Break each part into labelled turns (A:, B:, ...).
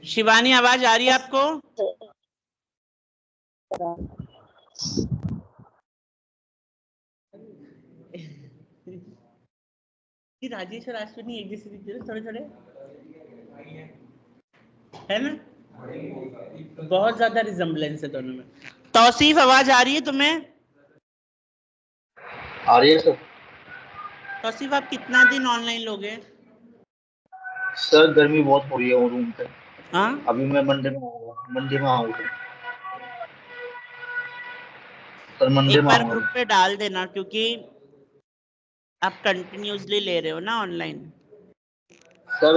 A: शिवानी आवाज आ रही है आपको? राजेश और अश्विनी एक जैसे दिखते हैं थोड़े थोड़े, है ना? बहुत ज्यादा रिजेम्बलेंस है दोनों में। तौसीफ आवाज आ रही है तुम्हें?
B: आ रही है सर।
A: तौसीफ आप कितना दिन ऑनलाइन लोगे?
B: सर गर्मी बहुत हो रही है रूम पे।
A: हाँ,
B: अभी मैं मंडे में आऊंगा, मंडे में आऊंगा सर, मंडे
A: एक
B: में
A: बार
B: आऊंगा
A: ग्रुप पे डाल देना, क्योंकि आप कंटिन्यूसली ले रहे हो ना ऑनलाइन।
B: सर।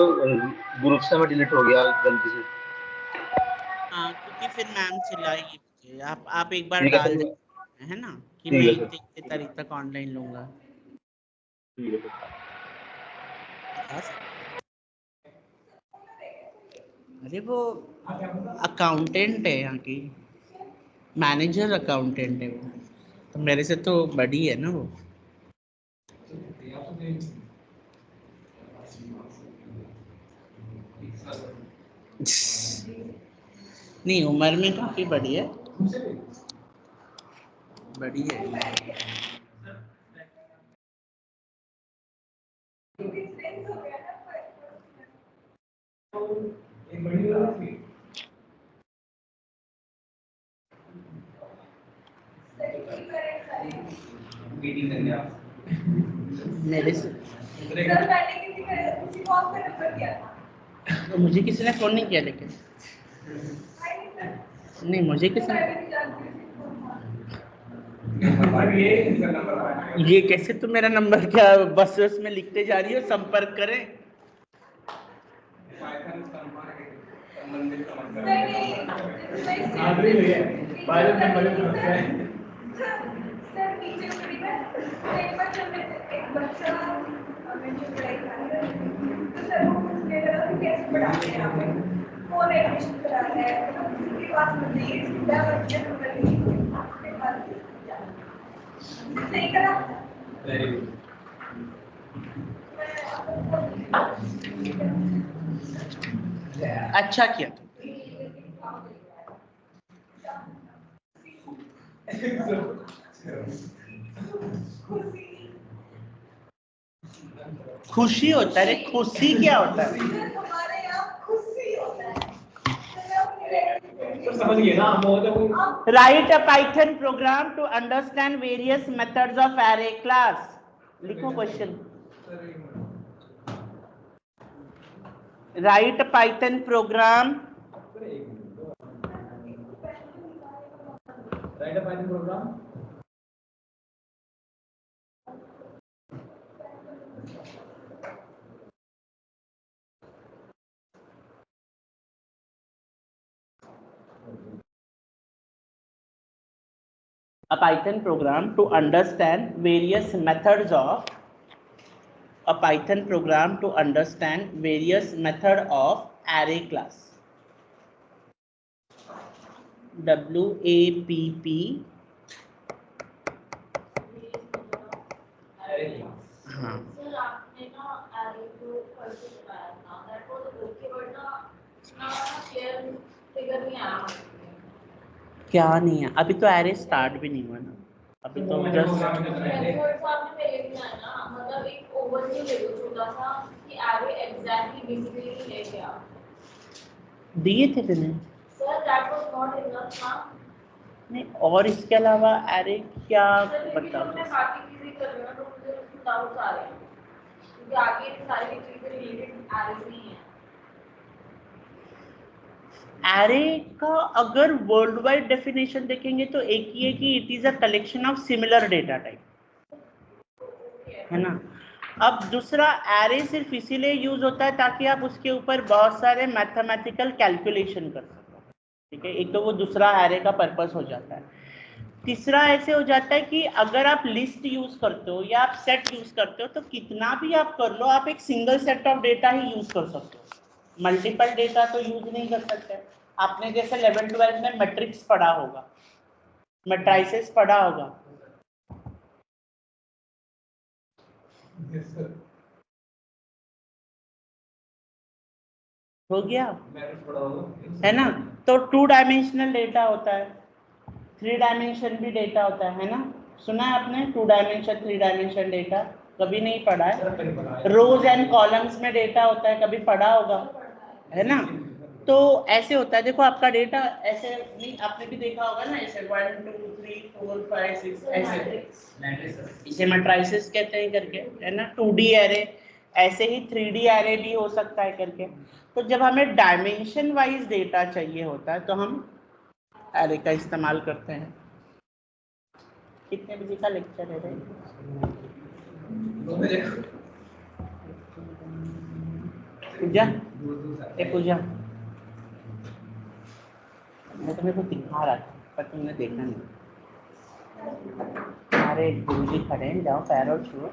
B: ग्रुप से मैं डिलीट हो गया गलती से।
A: हाँ, क्योंकि फिर मैम चिल्लाएगी मुझे। आप एक बार
B: ठीक है
A: डाल
B: सर।
A: दे, है ना, कि
B: ठीक
A: मैं
B: है सर।
A: इतने तारीख तक ऑनलाइन लूंगा।
B: ठीक है सर।
A: अरे वो अकाउंटेंट है यहाँ की, मैनेजर अकाउंटेंट है वो, तो मेरे से तो बड़ी है ना वो। नहीं, उम्र में काफी बड़ी है, बड़ी है। मेरे से तो मुझे किसी ने फोन नहीं किया, लेकिन नहीं, मुझे किसी ने ये कैसे तुम मेरा नंबर क्या बस में लिखते जा रही हो, संपर्क करें? अच्छा किया। खुशी होता है, खुशी क्या होता है? Write a Python program to understand various methods of array class. लिखो question. Write a Python program. Write a Python program. A Python program to understand various methods of array class. WAPP. हाँ, क्या नहीं है अभी तो array start भी नहीं हुआ ना, अभी तो जस्ट दिए थे मैंने। नहीं, और इसके अलावा एरे क्या बताओ? एरे का अगर वर्ल्ड वाइड डेफिनेशन देखेंगे तो एक ही है कि it is a collection of similar data type, है ना। अब दूसरा, एरे सिर्फ इसीलिए यूज होता है ताकि आप उसके ऊपर बहुत सारे मैथमेटिकल कैलकुलेशन कर सको, ठीक है। एक तो वो दूसरा एरे का पर्पस हो जाता है। तीसरा ऐसे हो जाता है कि अगर आप लिस्ट यूज करते हो या आप सेट यूज करते हो तो कितना भी आप कर लो, आप एक single set of data he use कर सकते हो, मल्टीपल डेटा तो यूज नहीं कर सकते। आपने जैसे 11-12 में मैट्रिक्स पढ़ा होगा, मैट्राइसेस पढ़ा होगा। हो गया है ना। तो 2 डायमेंशनल डेटा होता है, 3 डायमेंशन भी डेटा होता है ना। सुना है आपने 2 डायमेंशन 3 डायमेंशन डेटा? कभी नहीं पढ़ा है। रोज एंड कॉलम्स में डेटा होता है, कभी पढ़ा होगा है ना। तो ऐसे होता है, देखो आपका डेटा ऐसे नहीं, आपने भी देखा होगा ना, ऐसे 1 2 3 4 5 6 ऐसे, इसे मैट्रिसेस कहते हैं करके, है ना। 2D एरे, ऐसे ही 3D एरे भी हो सकता है करके। तो जब हमें डायमेंशन वाइज डेटा चाहिए होता है तो हम एरे का इस्तेमाल करते हैं। कितने बजे का लेक्चर है भाई? पूजा, ए पूजा, मैं तुम्हें कुछ दिखा रहा था पर तुमने देखा नहीं। अरे गुरुजी खड़े हैं, जाओ पैरों छुओ।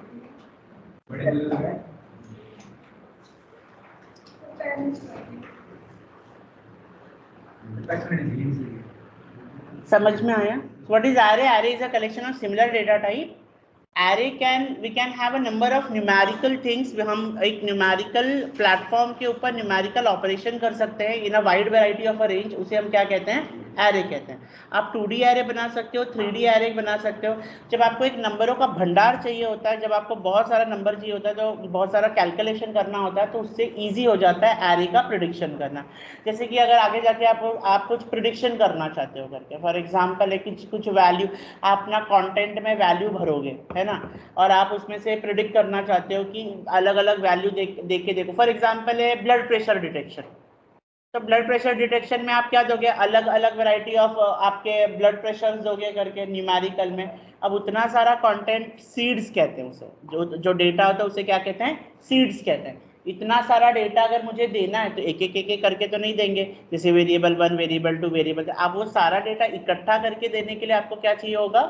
A: समझ में आया? What is array? Array is a collection of similar data type. Array we can have a number of numerical things. हम एक न्यूमेरिकल प्लेटफॉर्म के ऊपर न्यूमेरिकल ऑपरेशन कर सकते हैं in a wide variety of a range, उसे हम क्या कहते हैं? एरे कहते हैं। आप 2D एरे बना सकते हो, 3D एरे बना सकते हो। जब आपको एक नंबरों का भंडार चाहिए होता है, जब आपको बहुत सारा नंबर चाहिए होता है, तो बहुत सारा कैलकुलेशन करना होता है, तो उससे ईजी हो जाता है एरे का प्रिडिक्शन करना। जैसे कि अगर आगे जाके आप कुछ प्रिडिक्शन करना चाहते हो करके, फॉर एग्जाम्पल है कि कुछ वैल्यू आप अपना कंटेंट में वैल्यू भरोगे, है ना, और आप उसमें से प्रिडिक्ट करना चाहते हो कि अलग अलग वैल्यू देख के देखो। फॉर एग्जाम्पल है ब्लड प्रेशर डिटेक्शन। तो ब्लड प्रेशर डिटेक्शन में आप क्या दोगे? अलग अलग वैरायटी ऑफ आपके ब्लड प्रेशर दोगे करके न्यूमेरिकल में। अब उतना सारा कंटेंट, सीड्स कहते हैं उसे, जो डेटा होता है उसे क्या कहते हैं? सीड्स कहते हैं। इतना सारा डेटा अगर मुझे देना है तो एक एक करके तो नहीं देंगे, जैसे वेरिएबल 1, वेरिएबल 2, वेरिएबल। आप वो सारा डेटा इकट्ठा करके देने के लिए आपको क्या चाहिए होगा?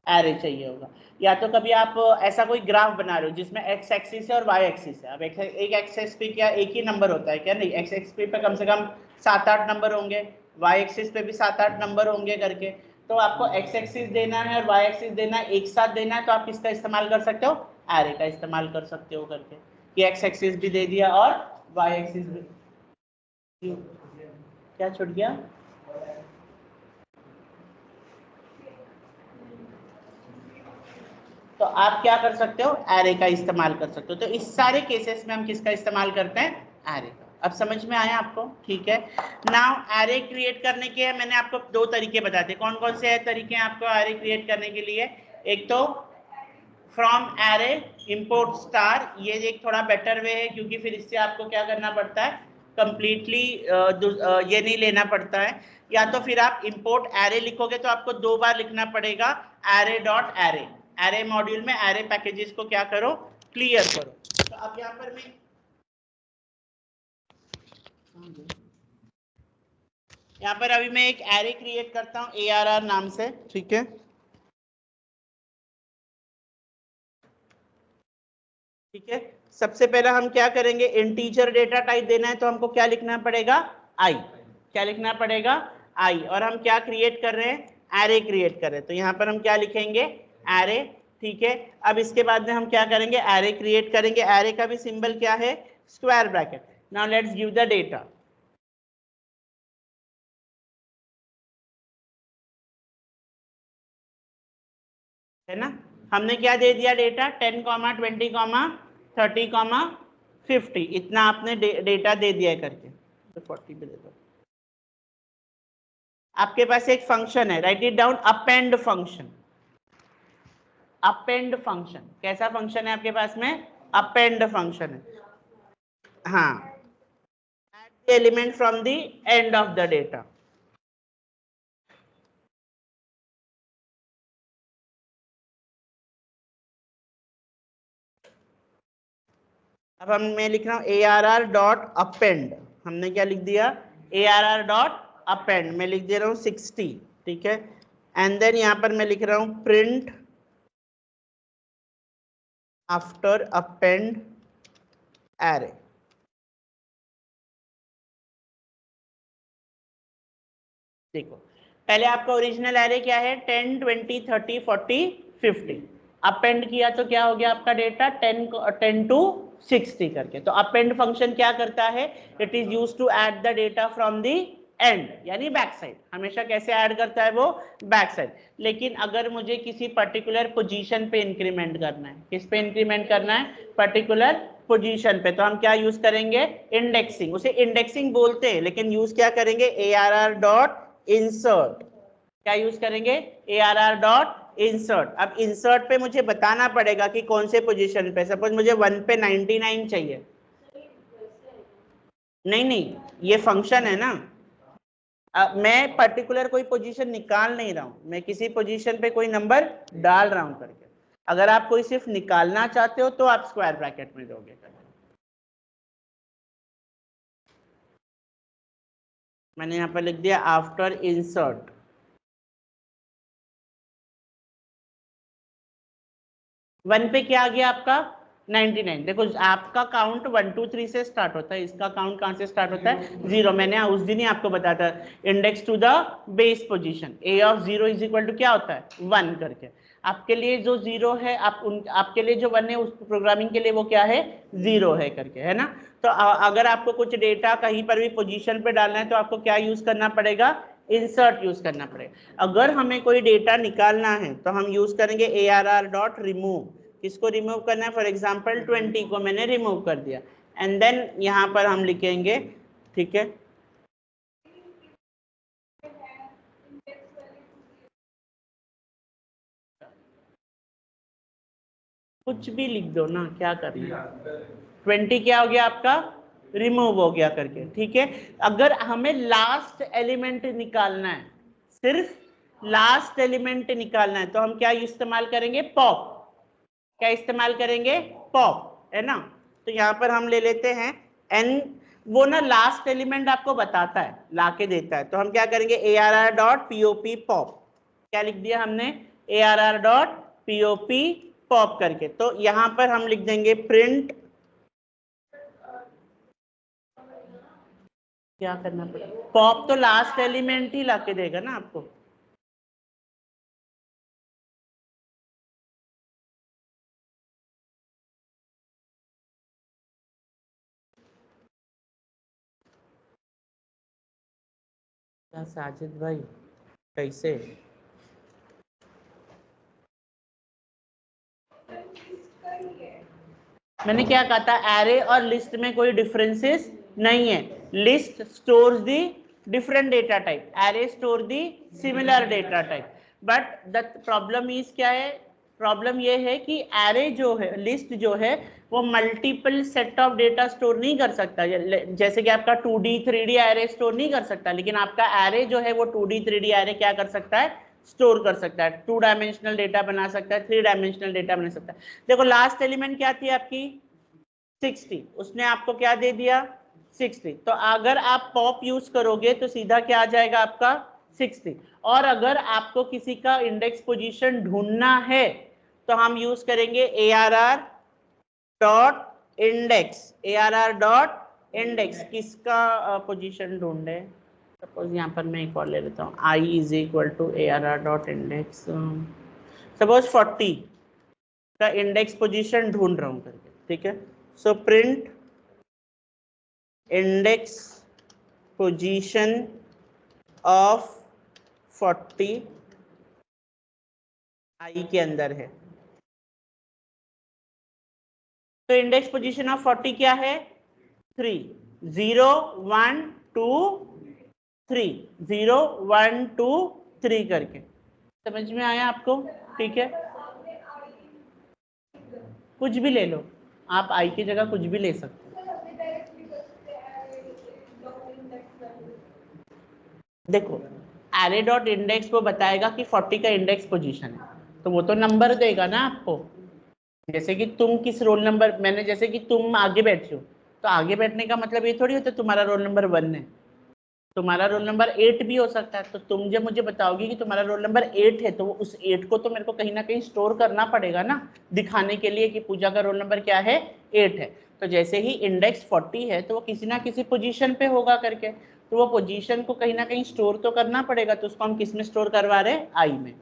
A: एरे चाहिए होगा। या तो कभी आप ऐसा कोई ग्राफ बना रहे हो जिसमें एक्स एक्सिस है और वाई एक्सिस है। अब एक एक्सिस पे क्या एक ही नंबर होता है क्या? नहीं, एक्स एक्सिस पे कम से कम 7-8 नंबर होंगे, वाई एक्सिस पे भी 7-8 नंबर होंगे करके। तो आपको एक्स एक्सिस देना है और वाई एक्सिस देना है, एक साथ देना है, तो आप किसका इस्तेमाल कर सकते हो? एरे का इस्तेमाल कर सकते हो करके, कि एक्स एक्सिस भी दे दिया और वाई एक्सिस भी। क्या छूट गया? तो आप क्या कर सकते हो? एरे का इस्तेमाल कर सकते हो। तो इस सारे केसेस में हम किसका इस्तेमाल करते हैं? एरे का। अब समझ में आया आपको? ठीक है। नाउ एरे क्रिएट करने के मैंने आपको 2 तरीके बताए थे। कौन कौन से तरीके हैं आपको एरे क्रिएट करने के लिए? एक तो फ्रॉम एरे इंपोर्ट स्टार, ये एक थोड़ा बेटर वे है, क्योंकि फिर इससे आपको क्या करना पड़ता है? कंप्लीटली ये नहीं लेना पड़ता है। या तो फिर आप इंपोर्ट एरे लिखोगे तो आपको 2 बार लिखना पड़ेगा, array dot array. Array module में एरे पैकेजेस को क्या करो? क्लियर करो। तो अब यहाँ पर मैं अभी मैं एक एरे क्रिएट करता हूँ ARR नाम से, ठीक है। ठीक है, सबसे पहले हम क्या करेंगे? इंटीजर डेटा टाइप देना है तो हमको क्या लिखना पड़ेगा? आई। क्या लिखना पड़ेगा? आई। और हम क्या क्रिएट कर रहे हैं? एरे क्रिएट कर रहे हैं, तो यहाँ पर हम क्या लिखेंगे? एरे। ठीक है, अब इसके बाद में हम क्या करेंगे? एरे क्रिएट करेंगे। एरे का भी सिंबल क्या है? Square bracket. Now let's give the data. है ना, हमने क्या दे दिया डेटा? 10, 20, 30, 50। इतना आपने डेटा दे दिया है करके। तो 40 पे दे दो। आपके पास एक फंक्शन है, write it down, append function. Append function कैसा फंक्शन है आपके पास में? अपेंड फंक्शन है। हाँ, add the element from the end of the data. अब मैं लिख रहा हूं ARR डॉट अपेंड। हमने क्या लिख दिया? ARR dot append. मैं लिख दे रहा हूं 60, ठीक है। एंड देन यहां पर मैं लिख रहा हूं प्रिंट आफ्टर अपेंड एरे। देखो, पहले आपका ओरिजिनल एरे क्या है? 10, 20, 30, 40, 50। अपेंड किया तो क्या हो गया आपका डेटा? 10 to 60 करके। तो अपेंड फंक्शन क्या करता है, it is used to add the data from the end, यानी बैक साइड। हमेशा कैसे ऐड करता है वो, बैक साइड। लेकिन अगर मुझे किसी पर्टिकुलर पोजीशन पे इंक्रीमेंट करना है, किस पे इंक्रीमेंट करना है, पर्टिकुलर पोजीशन पे, तो हम क्या यूज करेंगे, इंडेक्सिंग। उसे इंडेक्सिंग बोलते हैं, लेकिन यूज क्या करेंगे, ARR डॉट इंसर्ट। क्या यूज करेंगे, ARR डॉट इंसर्ट। अब इंसर्ट पे मुझे बताना पड़ेगा कि कौन से पोजीशन पे, सपोज मुझे 1 पे 99 चाहिए। नहीं, ये फंक्शन है ना, मैं पर्टिकुलर कोई पोजीशन निकाल नहीं रहा हूं, मैं किसी पोजीशन पे कोई नंबर डाल रहा हूं करके। अगर आप कोई सिर्फ निकालना चाहते हो तो आप स्क्वायर ब्रैकेट में दोगे करके। मैंने यहाँ पर लिख दिया आफ्टर इंसर्ट। वन पे क्या आ गया आपका 99। देखो आपका काउंट 1 2 3 से स्टार्ट होता है, इसका काउंट कहां से स्टार्ट होता है, 0। मैंने उस दिन ही आपको बताया था, index to the base position, A of 0 is equal to क्या होता है, 1 करके। आपके लिए जो 0 है, आपके लिए जो 1 है, उस प्रोग्रामिंग के लिए वो क्या है, 0 है करके, है ना। तो अगर आपको कुछ डेटा कहीं पर भी पोजीशन पे डालना है तो आपको क्या यूज करना पड़ेगा, इंसर्ट यूज करना पड़ेगा। अगर हमें कोई डेटा निकालना है तो हम यूज करेंगे ARR डॉट रिमूव। किसको रिमूव करना है, फॉर एग्जाम्पल 20 को मैंने रिमूव कर दिया, एंड देन यहाँ पर हम लिखेंगे, ठीक है, कुछ भी लिख दो ना, क्या करना, 20 क्या हो गया आपका, रिमूव हो गया करके, ठीक है। अगर हमें लास्ट एलिमेंट निकालना है, सिर्फ लास्ट एलिमेंट निकालना है, तो हम क्या इस्तेमाल करेंगे, पॉप। क्या इस्तेमाल करेंगे, पॉप, है ना। तो यहाँ पर हम ले लेते हैं n, वो ना लास्ट एलिमेंट आपको बताता है, लाके देता है, तो हम क्या करेंगे, ARR डॉट POP पॉप। क्या लिख दिया हमने, ARR डॉट POP पॉप करके। तो यहाँ पर हम लिख देंगे प्रिंट, क्या करना पड़ेगा, पॉप तो लास्ट एलिमेंट ही लाके देगा ना आपको। क्या साजिद भाई, कैसे, मैंने क्या कहा था, एरे और लिस्ट में कोई डिफरेंसेस नहीं है। List stores the different data type, array store the similar data type. But the problem is क्या है, प्रॉब्लम ये है कि एरे जो है, लिस्ट जो है, वो multiple set of data store नहीं कर सकता। जैसे कि आपका 2D 3D एरे स्टोर नहीं कर सकता, लेकिन आपका एरे जो है वो 2D 3D एरे क्या कर सकता है, स्टोर कर सकता है। 2 डायमेंशनल डेटा बना सकता है, 3 डायमेंशनल डेटा बना सकता है। देखो लास्ट एलिमेंट क्या थी आपकी 60, उसने आपको क्या दे दिया 60। तो अगर आप पॉप यूज करोगे तो सीधा क्या आ जाएगा आपका 60। और अगर आपको किसी का इंडेक्स पोजीशन ढूंढना है तो हम यूज करेंगे ARR dot index. ARR dot index किसका पोजीशन ढूंढे, सपोज यहाँ पर मैं एक और ले लेता हूँ, I is equal to ARR dot index, suppose 40 का इंडेक्स पोजीशन ढूंढ रहा हूँ करके, ठीक है। So print index position of 40 I के अंदर है। तो इंडेक्स पोजीशन ऑफ 40 क्या है, 3, 0 1 2 3, 0 1 2 3 करके। समझ में आया आपको, ठीक है। कुछ भी ले लो, आप आई की जगह कुछ भी ले सकते हो। देखो एरे डॉट इंडेक्स वो बताएगा कि 40 का इंडेक्स पोजीशन है, तो वो तो नंबर देगा ना आपको। जैसे कि तुम किस रोल नंबर, मैंने जैसे कि तुम आगे बैठे हो, तो आगे बैठने का मतलब ये थोड़ी होता है तुम्हारा रोल नंबर 1 है, तुम्हारा रोल नंबर 8 भी हो सकता है। तो तुम जब मुझे बताओगे कि तुम्हारा रोल नंबर 8 है, तो उस 8 को तो मेरे को कहीं ना कहीं स्टोर करना पड़ेगा ना, दिखाने के लिए कि पूजा का रोल नंबर क्या है, 8 है। तो जैसे ही इंडेक्स 40 है तो वो किसी ना किसी पोजीशन पे होगा करके, तो वो पोजीशन को कहीं ना कहीं स्टोर तो करना पड़ेगा। तो उसको हम किस में स्टोर करवा रहे हैं, आई में।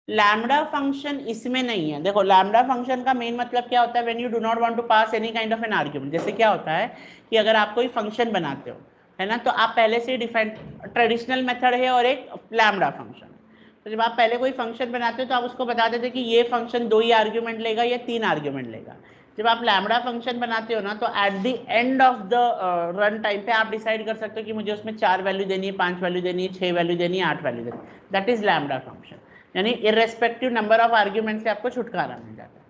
A: लैम्डा फंक्शन इसमें नहीं है। देखो लैम्डा फंक्शन का मेन मतलब क्या होता है, when you do not want to pass any kind of an argument. जैसे क्या होता है कि अगर आप कोई फंक्शन बनाते हो, है ना, तो आप पहले से डिफाइन, ट्रेडिशनल मेथड है और एक लैम्डा फंक्शन है। तो जब आप पहले कोई फंक्शन बनाते हो तो आप उसको बता देते कि ये फंक्शन 2 ही आर्ग्यूमेंट लेगा या 3 आर्ग्यूमेंट लेगा। जब आप लैम्डा फंक्शन बनाते हो ना, तो at the end of the run time पे आप डिसाइड कर सकते हो कि मुझे उसमें 4 वैल्यू देनी है, 5 वैल्यू देनी है, 6 वैल्यू देनी है, 8 वैल्यू देनी है। That is lambda function. यानी इररेस्पेक्टिव नंबर ऑफ आर्ग्यूमेंट से आपको छुटकारा मिल जाता है।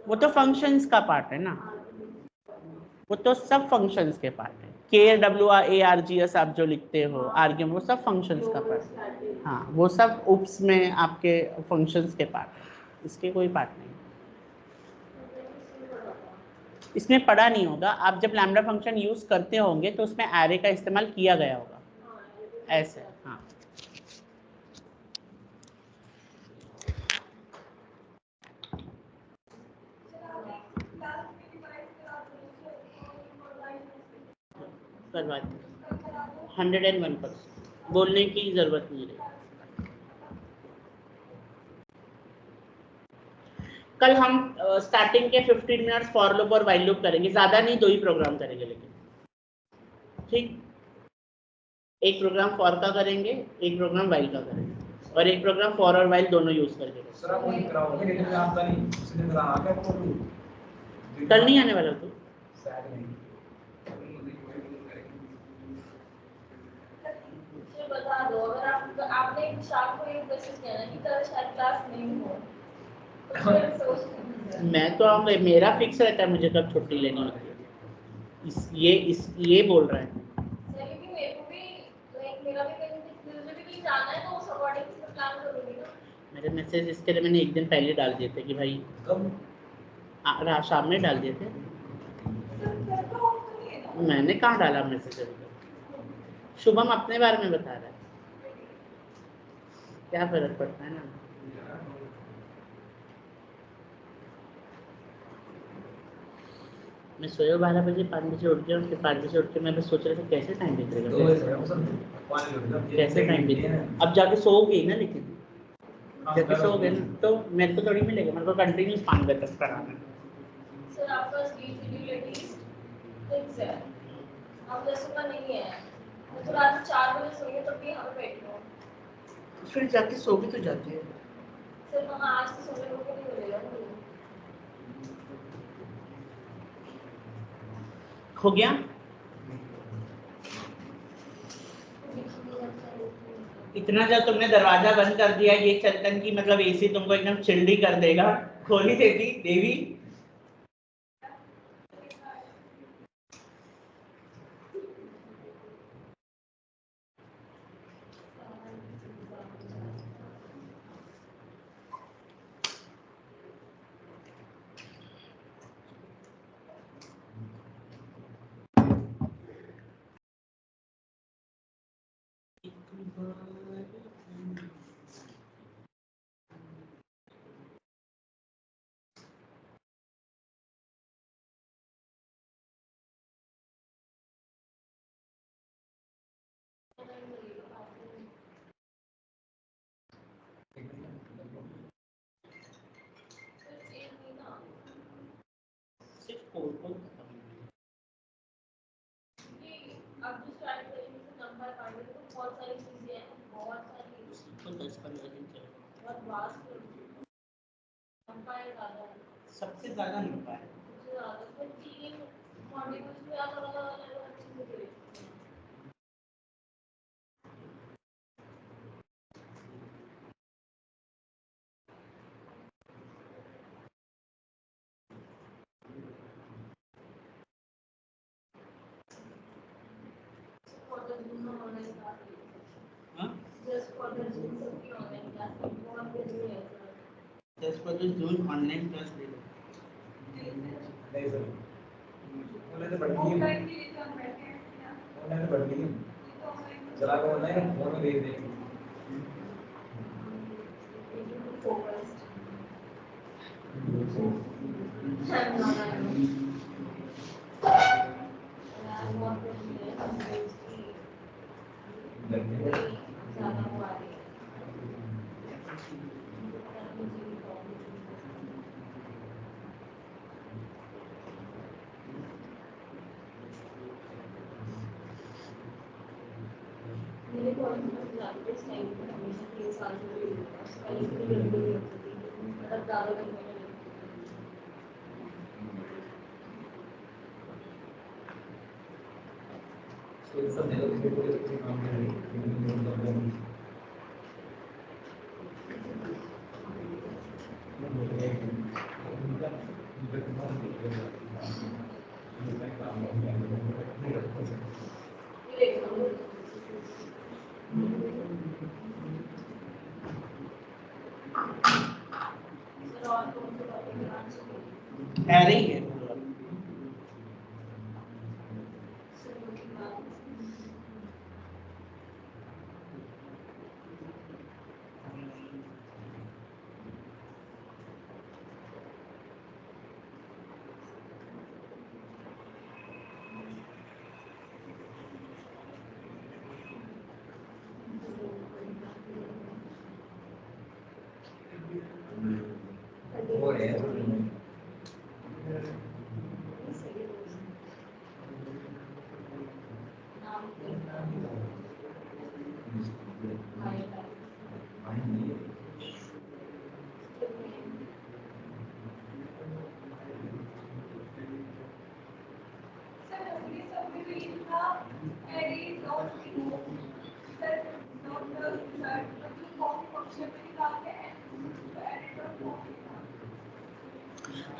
A: वो तो फंक्शंस का पार्ट है ना, वो तो सब फंक्शंस के पार्ट है। KWARGS आप जो लिखते हो आर्ग्यूमेंट, वो सब फंक्शंस का पार्ट है। हाँ, वो सब उप्स में आपके फंक्शंस के पार्ट है, इसके कोई पार्ट नहीं। इसमें पढ़ा नहीं होगा, आप जब लैम्डा फंक्शन यूज करते होंगे तो उसमें एरे का इस्तेमाल किया गया होगा ऐसे। हाँ, करवा 101%, बोलने की जरूरत नहीं रही। कल हम स्टार्टिंग के 15 मिनट्स फॉर लूप और व्हाइल लूप करेंगे, ज्यादा नहीं, 2 ही प्रोग्राम करेंगे लेकिन, ठीक। एक प्रोग्राम फॉर का करेंगे, एक प्रोग्राम व्हाइल का करेंगे, और एक प्रोग्राम फॉर और व्हाइल दोनों यूज करके। कल नहीं आने वाला तो
C: बता दो। अगर आपने शाम को एक मैसेज किया ना कि कल शायद क्लास नहीं हो, तो फिर सोच
A: मैं तो आऊंगा, मेरा फिक्स रहता है मुझे कब छुट्टी लेनी होती है। ये बोल रहा है
C: क्योंकि मेरे को भी लाइक मेरा भी कहीं मुझे भी कहीं जाना है, तो उस अकॉर्डिंग से प्लान करूंगी ना।
A: मेरे मैसेज इसके लिए मैंने एक दिन पहले डाल दिए थे कि भाई कब शाम में डाल दिए थे। मैंने कहाँ डाला मैसेज अभी तक? शुभम अपने बारे में बता रहा है, क्या फर्क पड़ता है ना। मैं सोया 12 बजे, 5 बजे उठ गया, फिर 5 बजे उठ के मैं बस सोच रहा था कैसे टाइम बीतेगा, कैसे टाइम बीतेगा। अब जाके सोओगे ही ना, लेकिन जाके सोओगे ना तो मेरे को थोड़ी मिलेगा, मेरे को कंटिन्यूस 5 बजे तक कराना है।
C: सर आपका स्लीप शेड्यूल एटलीस्ट फिक्स है, हम 10 का नहीं है। मैं तो रात 4 बजे सोई हूं, तब भी यहाँ पे बैठी हूँ।
A: फिर जाके सोगी तो जाते हैं।
C: सर वहाँ आज तो सोने को नहीं मिलेगा मुझे।
A: हो गया। इतना जब तुमने दरवाजा बंद कर दिया ये चंदन की, मतलब एसी तुमको एकदम चिल्डी कर देगा। खोली देती देवी।
C: अब जो स्टार्ट करेंगे तो नंबर पाएंगे तो बहुत सारी चीजें हैं, बहुत सारी,
A: तो 10-15 दिन चलेगा,
C: बहुत वास्ट नंबर है, ज़्यादा है,
A: सबसे ज्यादा नंबर है।
C: सबसे ज़्यादा तो 3 मॉड्यूल्स में अलग-अलग चीजें दे रही हैं। For the Zoom online classes,
A: हाँ,
C: just for the Zoom online classes, बहुत busy है सर।
A: 10 बजे जून ऑनलाइन क्लास ले लो।
D: नहीं सर, ऑनलाइन तो बढ़ गई है, ऑनलाइन तो बढ़ गई है, चला के ऑनलाइन फोन में देख देंगे।
C: Focused. I'm not. I'm not really
D: धन्यवाद।
C: ज़्यादा हुआ है। मेरे कॉलेज जाते इस टाइम पे हमेशा 3 साल से भी पहले से भी लंबी नहीं होती थी, मतलब ज़्यादा दिन में
D: तो सब नेगोशिएट करके काम कर रही है।
A: एरे ही है।
D: और है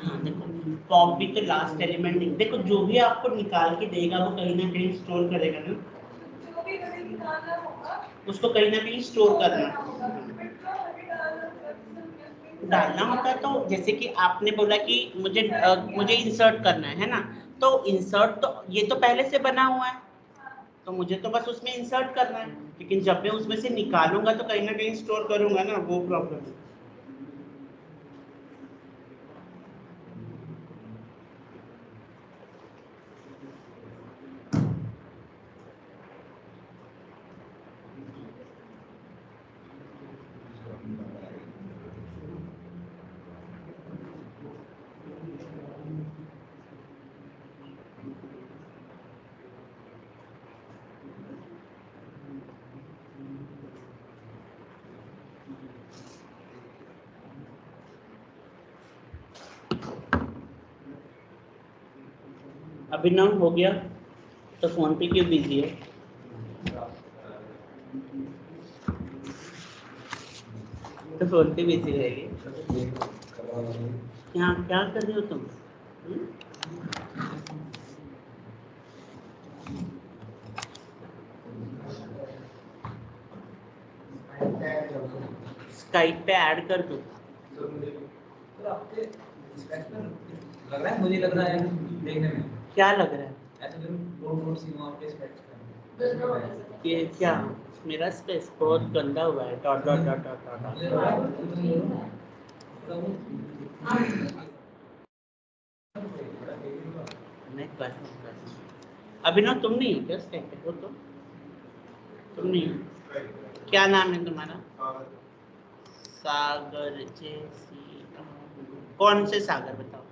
A: हाँ देखो, पॉप भी तो लास्ट एलिमेंट, देखो जो भी आपको निकाल के देगा वो कहीं ना कहीं स्टोर करेगा ना,
C: जो भी हमें निकालना होगा
A: उसको कहीं ना कहीं स्टोर करना डालना होता है। तो जैसे कि आपने बोला कि मुझे इंसर्ट करना है ना, तो इंसर्ट तो ये तो पहले से बना हुआ है, तो मुझे तो बस उसमें इंसर्ट करना है, लेकिन जब मैं उसमें से निकालूंगा तो कहीं ना कहीं स्टोर करूंगा ना, वो प्रॉब्लम है। अभिनव हो गया, तो फोन पे क्यों बिजी है? तो फोन पे बिजी रहेगी। यहाँ क्या कर रहे हो तुम? स्काइप पे ऐड कर दो।
D: तो आपके लग रहा है, मुझे लग रहा है देखने में
A: क्या लग रहा है?
D: ऐसे जो रोड सीमा आपके स्पेक्स
A: ये क्या मेरा स्पेस बहुत गंदा हुआ है, dot dot dot dot dot. मैं कर अभिनव, तुम नहीं हो क्या स्काइप पे? तो तुम नहीं हो? क्या नाम है तुम्हारा? सागर जैसी। कौन से सागर बताओ?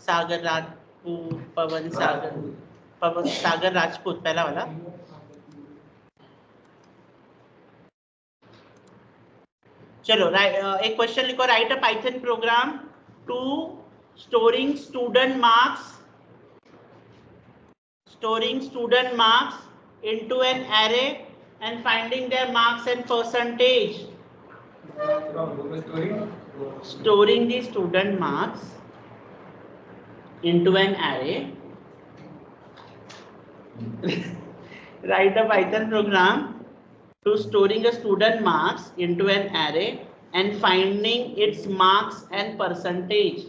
A: सागर राजपूत, पवन सागर राजपूत पहला वाला। चलो एक क्वेश्चन लिखो, write a Python program to storing student marks into an array and finding their marks and percentage. Storing the student marks into an array. Write a Python program to storing a student marks into an array and finding its marks and percentage.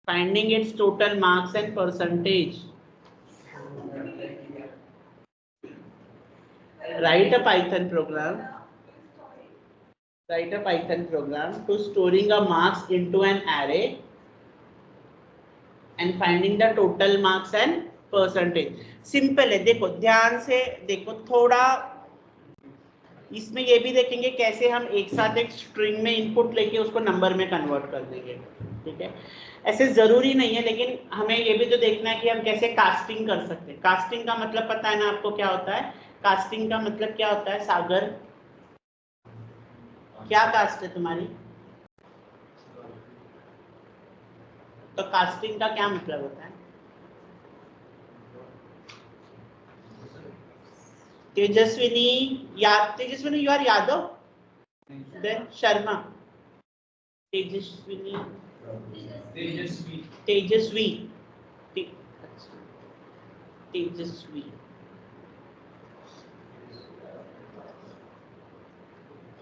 A: Finding its total marks and percentage. Write a Python program. Write a Python program to storing a marks into an array and finding the total marks and percentage. Simple है, देखो ध्यान से देखो थोड़ा, इसमें ये भी देखेंगे कैसे हम एक साथ एक स्ट्रिंग में इनपुट लेके उसको नंबर में कन्वर्ट कर देंगे, ठीक है? ऐसे जरूरी नहीं है, लेकिन हमें ये भी तो देखना है कि हम कैसे कास्टिंग कर सकते हैं। कास्टिंग का मतलब पता है ना आपको क्या होता है? कास्टिंग का मतलब क्या होता है? सागर, क्या कास्ट है तुम्हारी? तो कास्टिंग का क्या मतलब होता है? Tejaswini, Tejaswini you are Yadav, then Sharma, Tejaswini, Tejaswi, Tejaswi,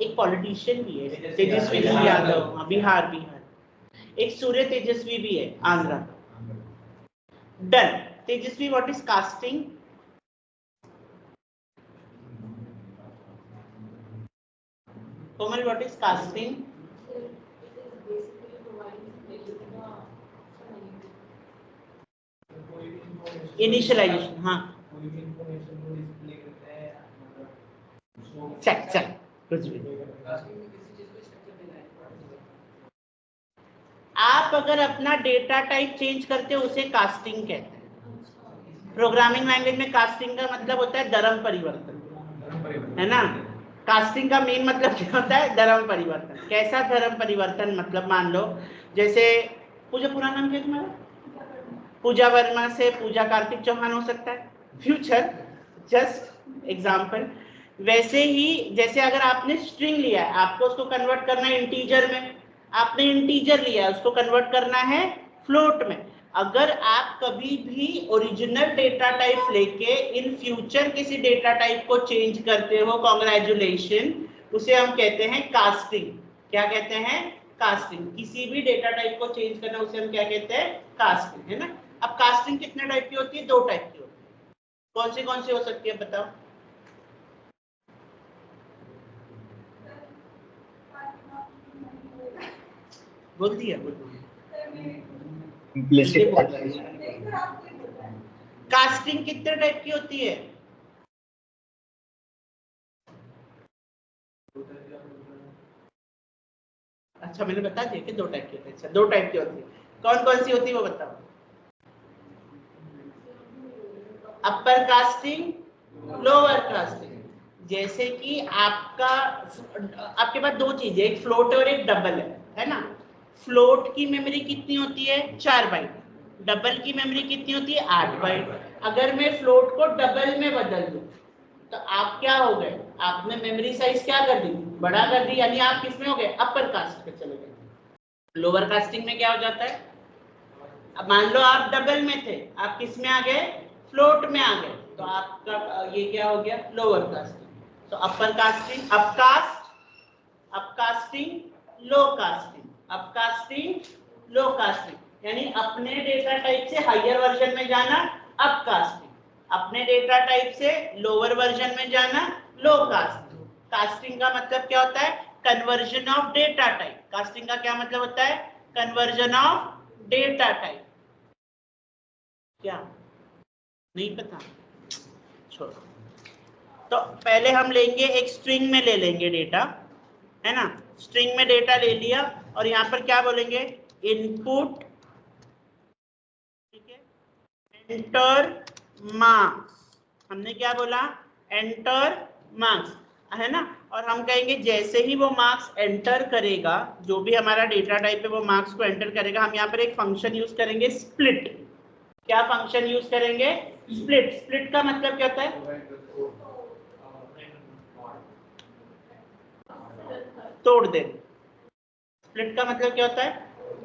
A: एक पॉलिटिशियन भी है तेजस्वी यादव, बिहार, एक सूर्य तेजस्वी भी है Andhra. Done. Tejaswi, what is casting? Komal, what is casting? Initialization, हाँ, चेक चेक कुछ भी। आप अगर अपना डेटा टाइप चेंज करते हो उसे कास्टिंग कहते हैं। प्रोग्रामिंग लैंग्वेज में कास्टिंग का मतलब होता है धर्म परिवर्तन, है ना? कास्टिंग का मेन मतलब क्या होता है? धर्म परिवर्तन। कैसा धर्म परिवर्तन? मतलब मान लो जैसे पूजा, पूरा नाम क्या तुम्हारा? पूजा वर्मा से पूजा कार्तिक चौहान हो सकता है, फ्यूचर, जस्ट एग्जाम्पल। वैसे ही जैसे अगर आपने स्ट्रिंग लिया है, आपको उसको कन्वर्ट करना है इंटीजर में, आपने इंटीजर लिया है, उसको कन्वर्ट करना है फ्लोट में। अगर आप कभी भी ओरिजिनल डेटा टाइप लेके इन फ्यूचर किसी डेटा टाइप को चेंज करते हो, कॉन्ग्रेचुलेशन, उसे हम कहते हैं कास्टिंग। क्या कहते हैं? कास्टिंग। किसी भी डेटा टाइप को चेंज करना उसे हम क्या कहते हैं? कास्टिंग, है ना? अब कास्टिंग कितने टाइप की होती है? 2 टाइप की होती है। कौन सी हो सकती है बताओ? बोल दिया, बोल दिया। कास्टिंग कितने टाइप की होती है? अच्छा, मैंने बता दिया कि 2 टाइप की होती है। अच्छा, 2 टाइप की होती है। कौन सी होती है वो बताओ? अपर कास्टिंग, लोअर कास्टिंग। जैसे कि आपके पास 2 चीजें, एक फ्लोट और एक डबल है ना? फ्लोट की मेमोरी कितनी होती है? 4 बाइट। डबल की मेमोरी कितनी होती है? 8 बाइट। अगर मैं फ्लोट को डबल में बदल दूं तो आप क्या हो गए? आपने मेमोरी साइज क्या कर दी? बड़ा कर दी, यानी आप किसमें हो गए? अपर कास्ट पे चले गए। लोअर कास्टिंग में क्या हो जाता है? अब मान लो आप डबल में थे, आप किस में आ गए? फ्लोट में आ गए, तो आपका ये क्या हो गया? Lower casting. तो अपर कास्टिंग, अपकास्ट, अपकास्टिंग, लो कास्टिंग, अपकास्टिंग, लो कास्टिंग। यानी अपने डेटा टाइप से हायर वर्जन में जाना अपकास्टिंग, अपने डेटा टाइप से लोअर वर्जन में जाना लो कास्टिंग। कास्टिंग का मतलब क्या होता है? Conversion of data type. Casting का क्या मतलब होता है? Conversion of data type. क्या नहीं पता? छोड़ो। तो पहले हम लेंगे एक स्ट्रिंग में ले लेंगे डेटा, है ना? स्ट्रिंग में डेटा ले लिया और यहां पर क्या बोलेंगे? इनपुट, ठीक है, एंटर मार्क्स। हमने क्या बोला? एंटर मार्क्स, है ना? और हम कहेंगे जैसे ही वो मार्क्स एंटर करेगा, जो भी हमारा डेटा टाइप है वो मार्क्स को एंटर करेगा, हम यहाँ पर एक फंक्शन यूज करेंगे स्प्लिट। क्या फंक्शन यूज करेंगे? स्प्लिट। स्प्लिट का मतलब क्या होता है? तोड़ देना। स्प्लिट का मतलब क्या होता है?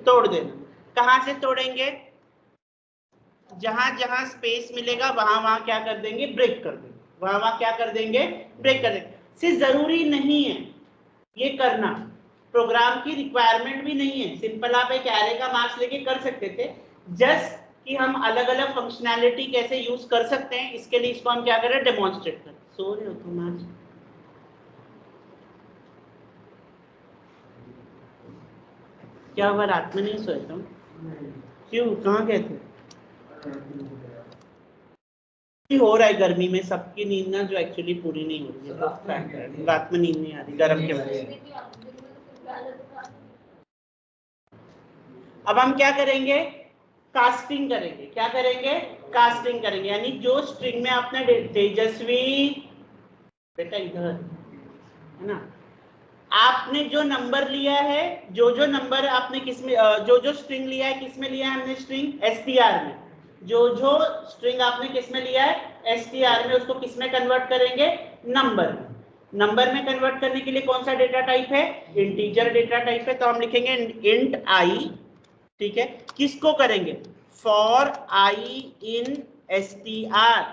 A: तोड़ देना। कहां से तोड़ेंगे? जहां जहां स्पेस मिलेगा वहां वहां क्या कर देंगे? ब्रेक कर देंगे। वहां वहां क्या कर देंगे? ब्रेक कर देंगे। सिर्फ जरूरी नहीं है ये करना, प्रोग्राम की रिक्वायरमेंट भी नहीं है। सिंपल आप एक एरे का मार्क्स लेके कर सकते थे, जस्ट कि हम अलग अलग फंक्शनैलिटी कैसे यूज कर सकते हैं, इसके लिए इसको हम क्या करें? डेमोन्स्ट्रेट करें। सो रहे हो तुम आज? क्या हुआ? रात में नहीं सोए तुम? क्यों? कहाँ गए थे? हो रहा है गर्मी में सबकी नींद ना जो एक्चुअली पूरी नहीं हो रही है, तो रात में नींद नहीं आ रही गर्म के वजह से। अब हम क्या करेंगे? कास्टिंग करेंगे। क्या करेंगे? कास्टिंग करेंगे। यानी जो स्ट्रिंग में आपने तेजस्वी बेटा इधर है ना, आपने जो नंबर लिया है, जो नंबर आपने किसमें, जो स्ट्रिंग लिया है, किसमें लिया है हमने स्ट्रिंग, एसटीआर में। जो स्ट्रिंग आपने किसमें लिया है, एसटीआर में, उसको किसमें कन्वर्ट करेंगे, नंबर में। नंबर में कन्वर्ट करने के लिए कौन सा डेटा टाइप है, इंटीजर डेटा टाइप है, तो हम लिखेंगे इंट आई, ठीक है। किसको करेंगे, फॉर आई इन एसटीआर,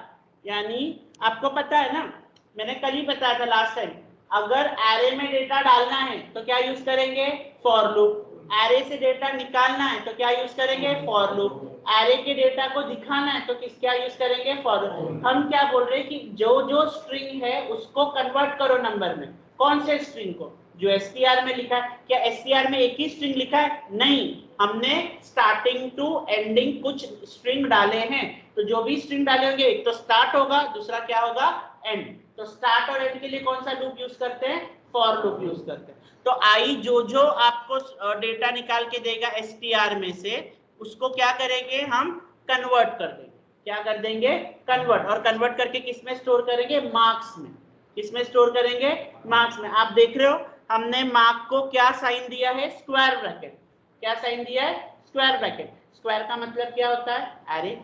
A: यानी आपको पता है ना, मैंने कल ही बताया था लास्ट टाइम, अगर एरे में डेटा डालना है तो क्या यूज करेंगे, फॉर लूप। एरे से डेटा निकालना है तो क्या यूज करेंगे, फॉर लूप। एरे के डेटा को दिखाना है तो क्या यूज करेंगे, फॉर लूप। हम क्या बोल रहे हैं कि जो स्ट्रिंग है उसको कन्वर्ट करो नंबर में। कौन से स्ट्रिंग को, जो एसटीआर में लिखा है। क्या एसटीआर में एक ही स्ट्रिंग लिखा है, नहीं, हमने स्टार्टिंग टू एंडिंग कुछ स्ट्रिंग डाले हैं, तो जो भी स्ट्रिंग डाले होंगे, एक तो स्टार्ट होगा, दूसरा क्या होगा, एंड। तो स्टार्ट और एंड के लिए कौन सा लूप यूज करते हैं, फॉर लूप यूज करते हैं। तो आई जो आपको डेटा निकाल के देगा एसटीआर में से, उसको क्या करेंगे हम, कन्वर्ट कर देंगे। क्या कर देंगे, कन्वर्ट। और कन्वर्ट करके किसमें स्टोर करेंगे, मार्क्स में। किसमें स्टोर करेंगे, मार्क्स में। आप देख रहे हो हमने मार्क को क्या साइन दिया है, स्क्वायर ब्रैकेट। क्या साइन दिया है, स्क्वायर ब्रैकेट। स्क्वायर का मतलब क्या होता है, एरे।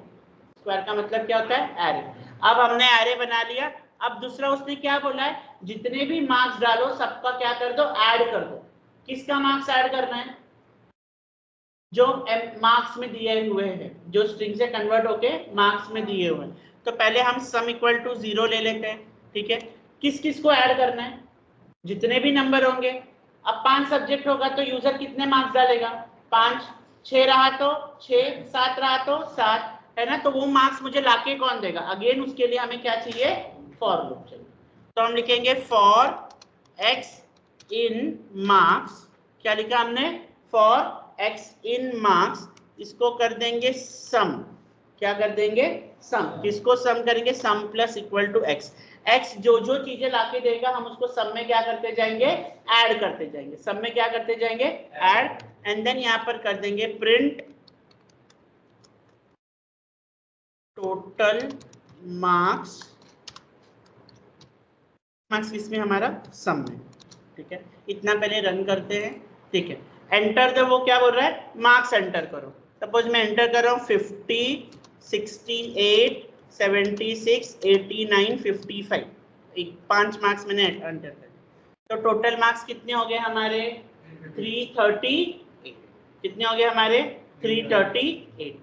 A: स्क्वायर का मतलब क्या होता है, एरे। अब हमने एरे बना लिया। अब दूसरा उसने क्या बोला है, जितने भी मार्क्स डालो सबका क्या कर दो, ऐड कर दो। किसका मार्क्स ऐड करना है, जो मार्क्स में दिए हुए हैं, जो स्ट्रिंग से कन्वर्ट होके मार्क्स में दिए हुए हैं। तो पहले हम सम इक्वल टू 0 ले लेते हैं, ठीक है। किस किस को ऐड करना है, जितने भी नंबर होंगे। अब 5 सब्जेक्ट होगा तो यूजर कितने मार्क्स डालेगा, 5। 6 रहा तो 6, 7 रहा तो 7, है ना। तो वो मार्क्स मुझे लाके कौन देगा, अगेन उसके लिए हमें क्या चाहिए, फॉर लूप चाहिए। तो हम लिखेंगे फॉर एक्स इन मार्क्स। क्या लिखा हमने, फॉर एक्स इन मार्क्स, इसको कर देंगे सम। क्या कर देंगे, सम। किसको सम करेंगे, sum plus equal to X. X जो चीजें लाके देगा हम उसको सम में क्या करते जाएंगे, ऐड करते जाएंगे। सम में क्या करते जाएंगे, ऐड। एंड देन यहां पर कर देंगे प्रिंट टोटल मार्क्स। मार्क्स किसमें, हमारा सम में, ठीक है। इतना पहले रन करते हैं, ठीक है। एंटर द, वो क्या बोल रहा है, मार्क्स एंटर करो। सपोज मैं एंटर कर रहा हूँ 50, 68, 76, 89, 55, 5 मार्क्स मैंने एंटर कर। तो टोटल मार्क्स कितने हो गए हमारे, 338। कितने हो गए हमारे, 338।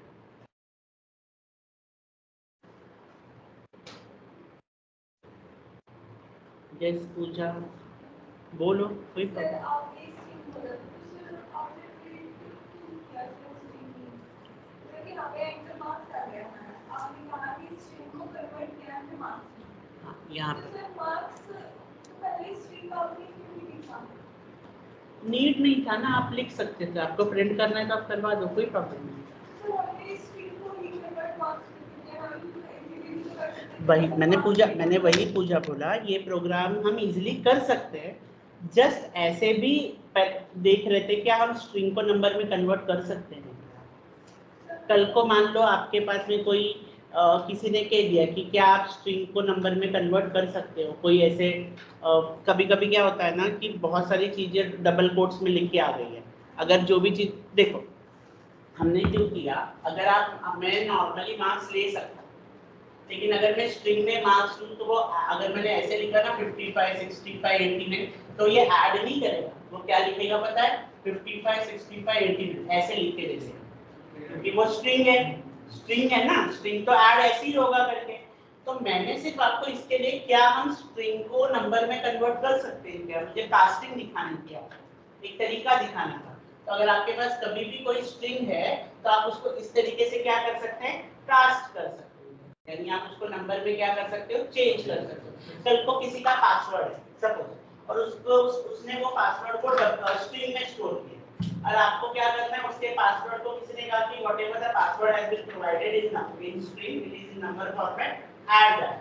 A: जय पूजा, बोलो कोई
C: सर
A: प्रॉब्लम।
C: आपने स्ट्रिंग बोला तो सर आपने क्या स्ट्रिंग क्योंकि हमें एंटर मार्क्स आ गया है, आपने कहा कि स्ट्रिंग को कन्वर्ट किया है मार्क्स में।
A: हाँ, यहाँ
C: तो
A: पर
C: सर मार्क्स तो पहले स्ट्रिंग आपने क्यों नहीं लिखा,
A: नीड नहीं था ना, आप लिख सकते थे। आपको प्रिंट करना है तो आप करवा दो, कोई प्रॉब्लम नहीं।
C: तो हमने स्ट्रिंग को ही कन्वर्ट मार्क्स में किया, हम इजीली तो कर सकते हैं।
A: वही मैंने वही पूजा बोला, ये प्रोग्राम हम इजीली कर सकते हैं। जस्ट ऐसे भी देख रहे थे क्या हम स्ट्रिंग को नंबर में कन्वर्ट कर सकते हैं। कल को मान लो आपके पास में कोई किसी ने कह दिया कि क्या आप स्ट्रिंग को नंबर में कन्वर्ट कर सकते हो, कोई ऐसे कभी कभी क्या होता है ना कि बहुत सारी चीजें डबल कोट्स में लिख के आ गई है। अगर जो भी चीज देखो हमने क्यों किया, अगर आप, मैं नॉर्मली मार्क्स ले सकता, लेकिन अगर मैं स्ट्रिंग में मार्क्स लूं तो वो, अगर मैंने ऐसे लिखा ना 55, 65, 89, तो ये ऐड नहीं करेगा। वो क्या लिखेगा पता है, 55, 65, 89 ऐसे लिख के दे देगा, क्योंकि वो स्ट्रिंग है। स्ट्रिंग है ना, स्ट्रिंग तो ऐड ऐसे ही होगा करके। तो मैंने सिर्फ आपको इसके लिए, क्या हम स्ट्रिंग को नंबर में कन्वर्ट कर सकते हैं क्या, मुझे कास्टिंग दिखानी थी, एक तरीका दिखाना था। तो अगर आपके पास कभी भी कोई स्ट्रिंग है तो आप उसको इस तरीके से क्या कर सकते हैं, कास्ट कर सकते हैं, यानी आप उसको नंबर में क्या कर सकते हो, चेंज कर सकते हो। कल को किसी का पासवर्ड है सपोज, और उसको उसने वो पासवर्ड को स्ट्रिंग में स्टोर किया, और आपको क्या करना है, उसके पासवर्ड को किसी ने कहा कि whatever the password has been provided in string it is in number format, add that.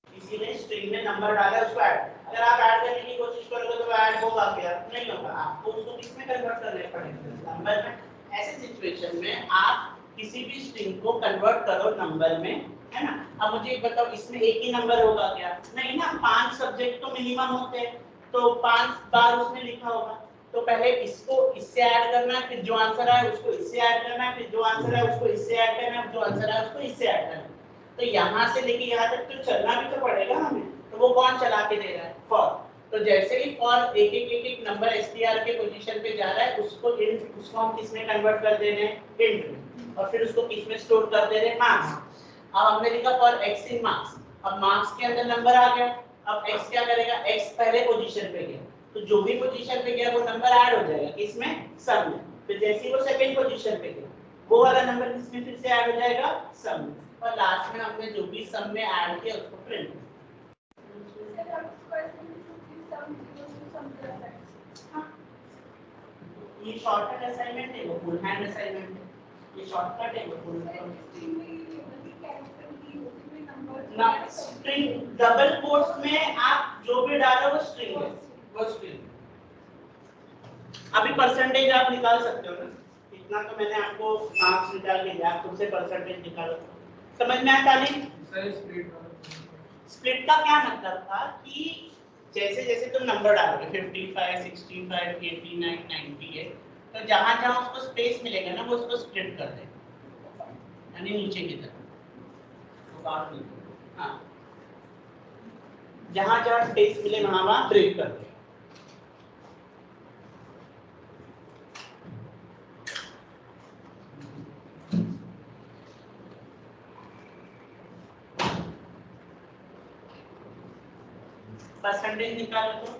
A: किसी ने स्ट्रिंग में नंबर डाला उसको ऐड, अगर आप ऐड करने की कोशिश करोगे तो वो ऐड होगा क्या, नहीं होगा। आपको उसको किस में कन्वर्ट करना पड़ेगा, नंबर में। ऐसे सिचुएशन में आप किसी भी स्ट्रिंग को कन्वर्ट करो नंबर में, है ना। अब मुझे एक बताओ, इसमें एक ही नंबर होगा क्या? नहीं ना, 5 सब्जेक्ट तो मिनिमम होते हैं, तो 5 बार उसमें लिखा होगा। तो पहले इसको इससे ऐड करना है, फिर जो आंसर आए उसको इससे ऐड करना है, फिर जो आंसर आए उसको इससे ऐड करना है, जो आंसर आए उसको इससे ऐड करना है। तो यहाँ से लेके यहाँ तक तो चलना भी तो पड़ेगा हमें, तो वो कौन चला के दे रहा है? फॉर। तो जैसे ही फॉर एक नंबर str के पोजीशन पे जा रहा है, उसको इंट, उसको हम किस में कन्वर्ट कर दे रहे हैं? इंट में। और फिर उसको किस में स्टोर कर दे रहे हैं? मार्क्स। अब हमने लिखा फॉर x इन मार्क्स, अब मार्क्स के अंदर नंबर आ गया। अब x क्या करेगा? x पहले पोजीशन पे गया, तो जो भी पोजीशन पे गया वो नंबर ऐड हो जाएगा किसमें? सम में। फिर जैसे ही वो सेकंड पोजीशन पे गया, वो वाला नंबर किसमें फिर से ऐड हो जाएगा? सम में। और लास्ट में हमने जो भी सम में ऐड किया उसको प्रिंट। ये शॉर्टकट असाइनमेंट है, वो फुल हैंड असाइनमेंट है। ये शॉर्टकट है, वो फुल ना। स्ट्रिंग डबल कोट्स में आप जो भी डालो वो स्ट्रिंग है, वो स्ट्रिंग। अभी परसेंटेज आप निकाल सकते हो ना, इतना तो मैंने आपको मार्क्स निकाल के दिया, आप खुद से परसेंटेज निकालो। समझ में आया तालीम? स्प्लिट का क्या मतलब था कि जैसे जैसे तुम नंबर डालोगे 55, 65, 89, 90 है, तो जहां जहां उसको स्पेस मिलेगा ना वो उसको स्प्लिट कर देगा, यानी नीचे की तरफ। हाँ, जहां जहां स्पेस मिले वहां वहां ब्रेक कर देगा। परसेंटेज निकालो तो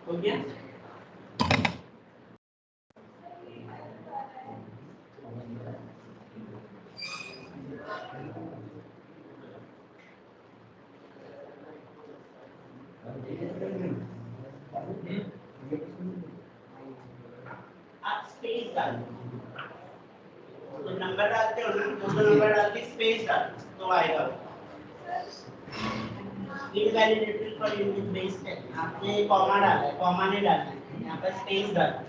A: हो गया? आप स्पेस डाल तो नंबर डालते हो ना, दो नंबर डाल के स्पेस डाल तो आएगा। इनवैलिडेटेड फॉर यूनिट बेस्ड है, आपने कॉमा डाला है, कॉमा नहीं डालना है, यहाँ पर स्पेस डालना है।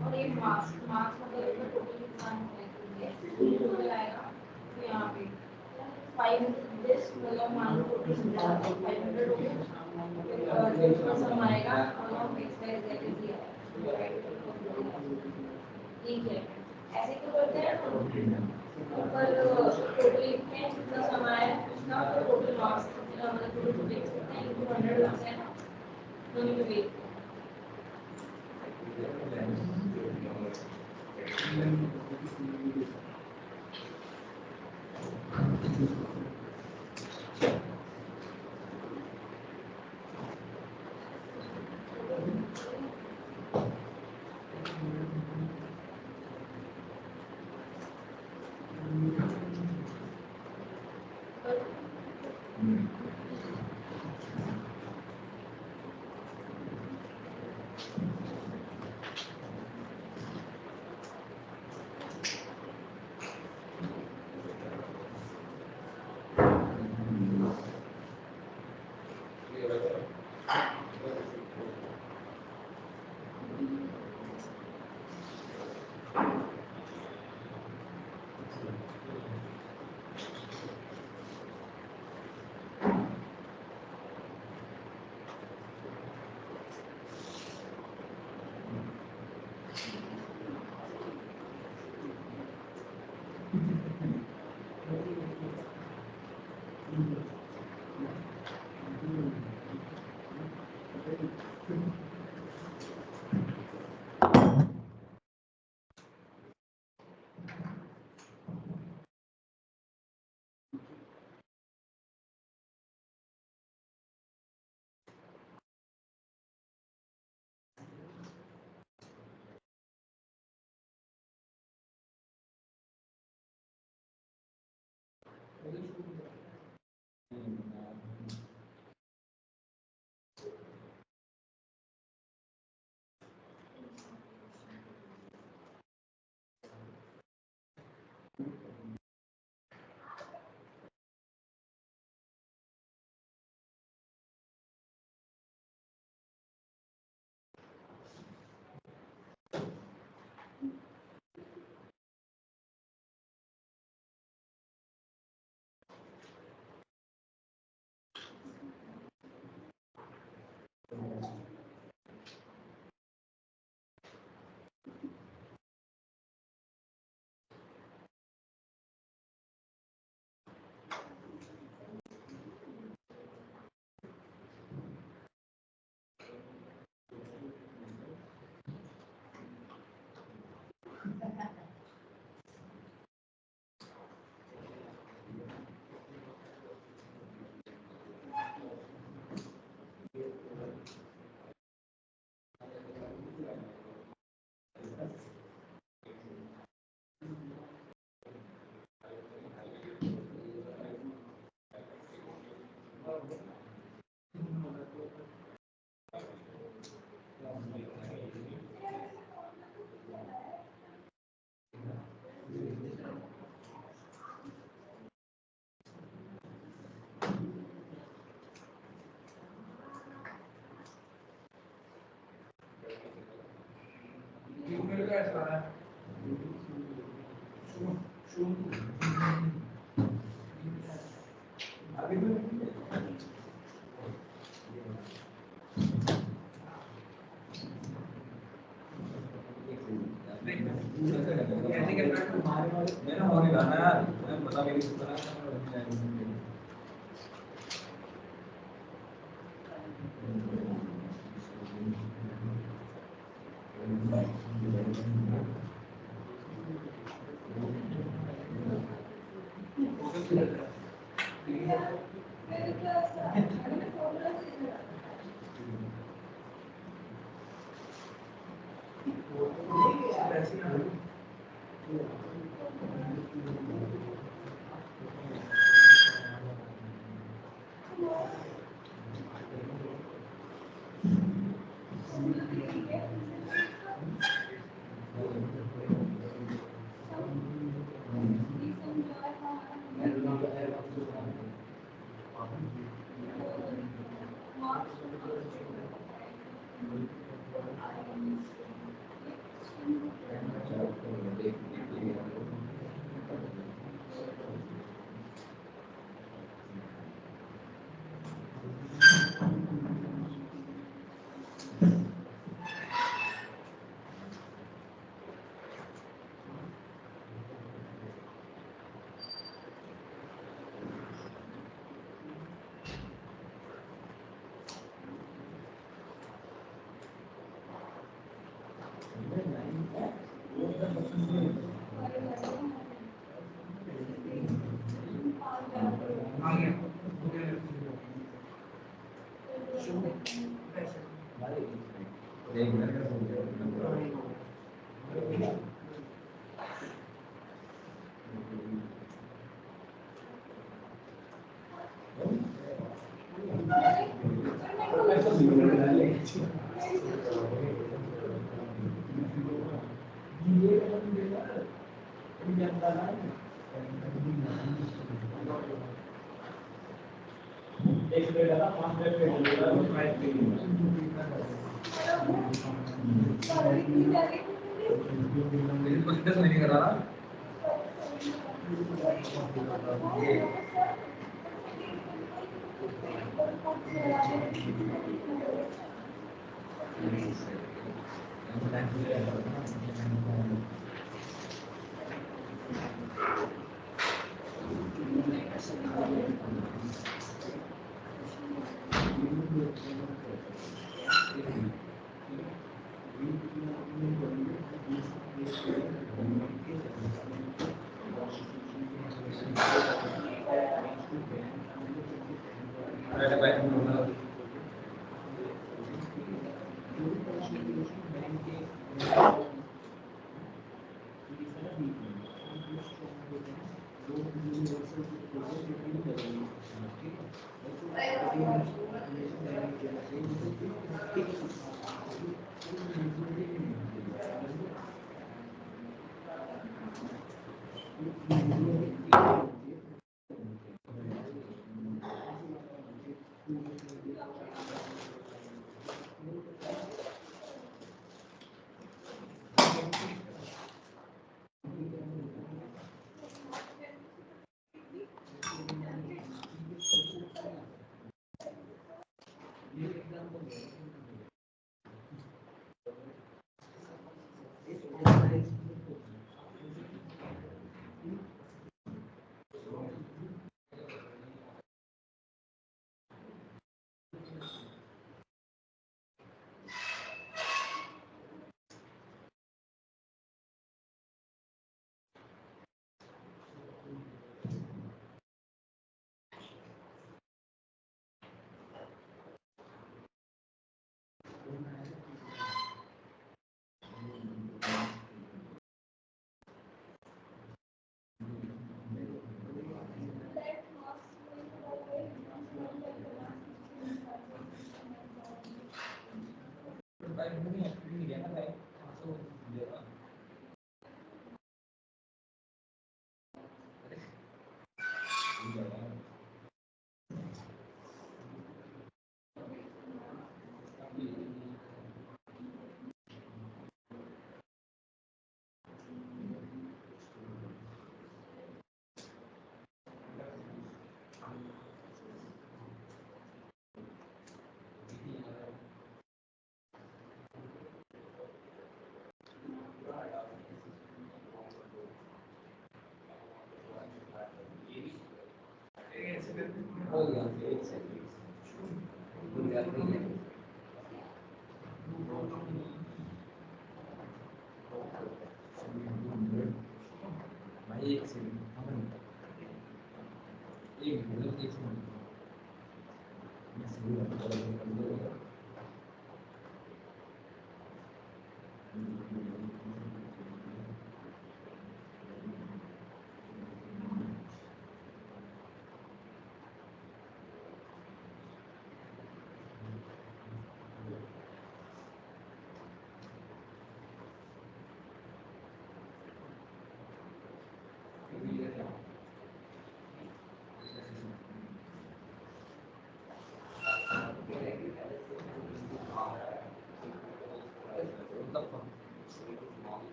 C: और ये मार्क्स मतलब इसका टोटल कितना है, टोटल आएगा तो यहाँ पे 5 दिस मतलब मान लो टोटल 500 हो गया, फिर जो सम आएगा अमाउंट फिक्स है जैसे दिया है, ठीक है। ऐसे क्यों करते हैं ऊपर टोटल लिखते हैं जितना सम आया है उसका, तो टोटल मार्क्स कितना मतलब टोटल लिख सकते हैं इनटू 100 लगता है ना, दोनों में wait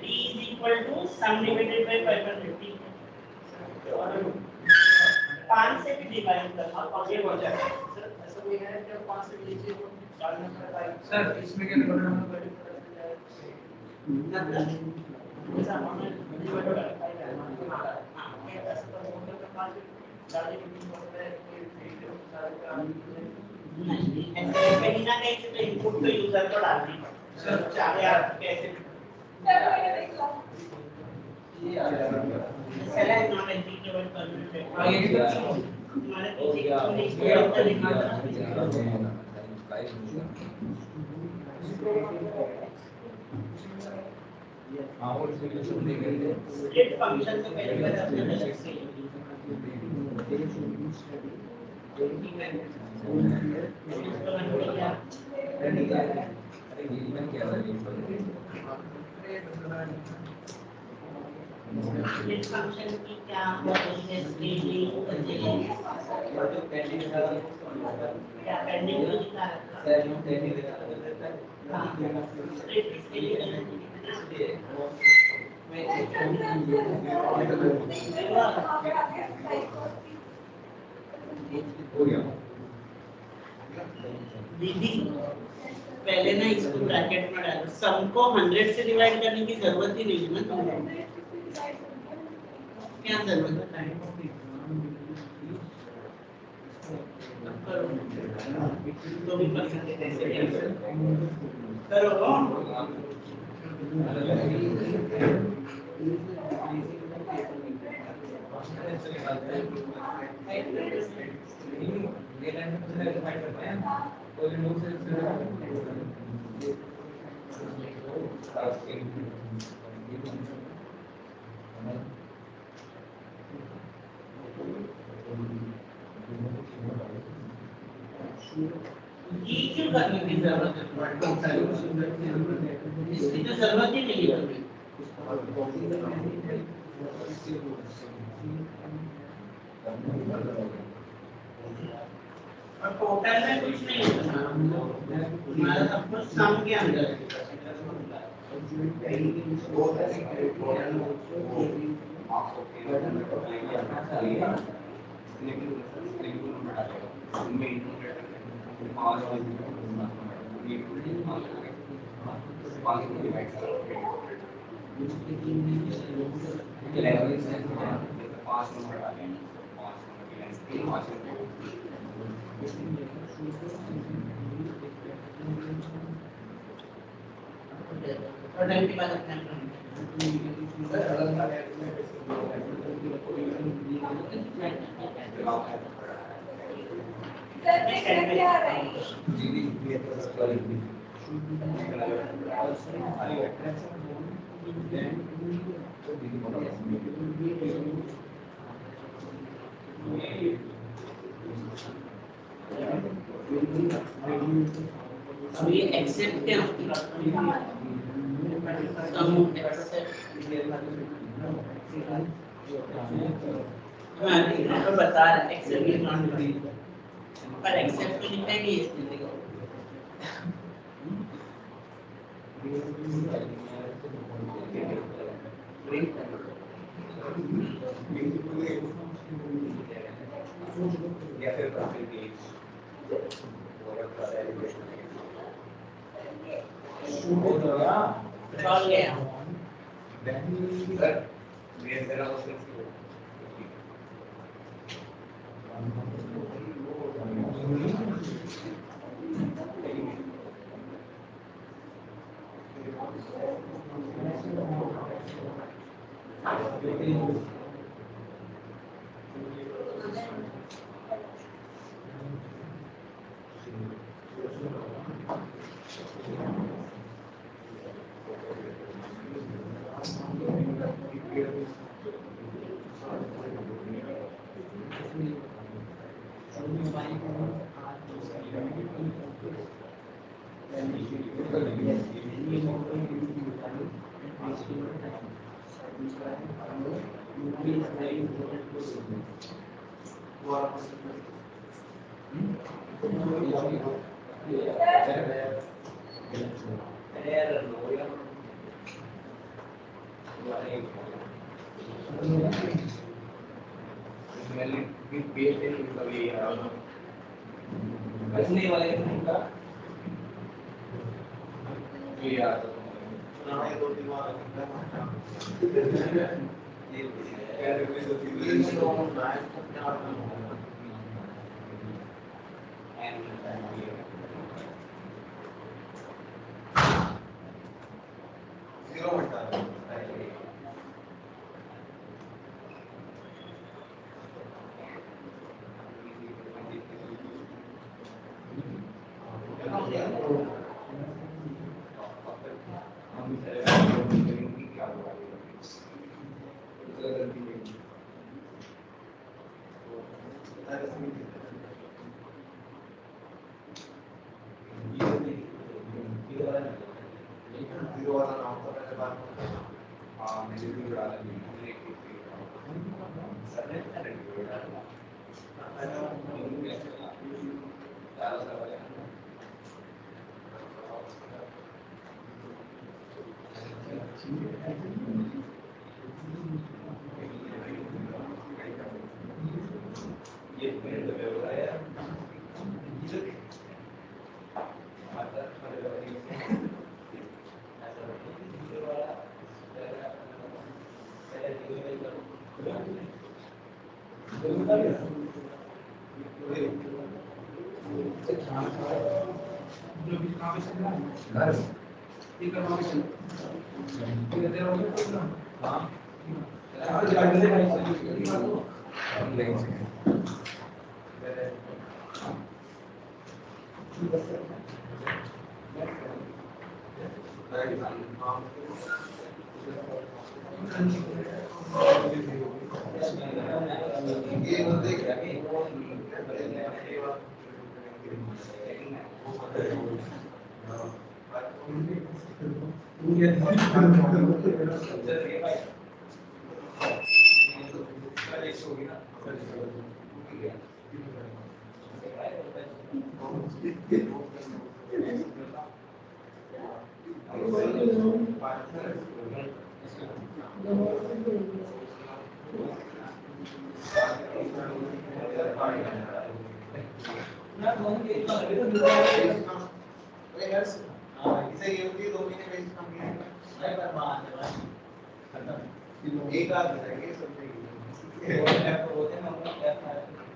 A: D is equal to sum divided by 550 और 5 से भी डिवाइड करना और ये हो जाएगा सर ऐसा कोई है कि 5 से नीचे को डालना पड़ेगा सर इसमें क्या करना पड़ेगा कहीं ना कहीं से तो इनपुट तो यूजर को डालनी पड़ेगी, चाहे आप कैसे नॉन एग्जीक्यूटेबल स्प्लिट फंक्शन तो पहले का अलग से स्प्लिट फंक्शन की क्या प्रोसेस के लिए क्या पेंडिंग तो दिखा रखा हाँ स्प्लिट इसके लिए दीदी पहले ना इसको ब्रैकेट में डालो, सम को 100 से डिवाइड करने की जरूरत ही नहीं है ना तुमको, क्या जरूरत है तो भी कर सकते हैं करो ये क्यों करने की जरूरत है, इसकी तो जरूरत ही नहीं है और टोटल में कुछ नहीं होता, हमारा सब कुछ सम के अंदर है। और टाइम के बाद अपने अब ये एक्सेप्ट क्या होती है, सम एक्सेप्ट तो बता रहा है एक्सेप्ट इज नॉट पर एक्सेप्ट तो लिखा ही नहीं है इसमें देखो चल गया
D: बचने वाले का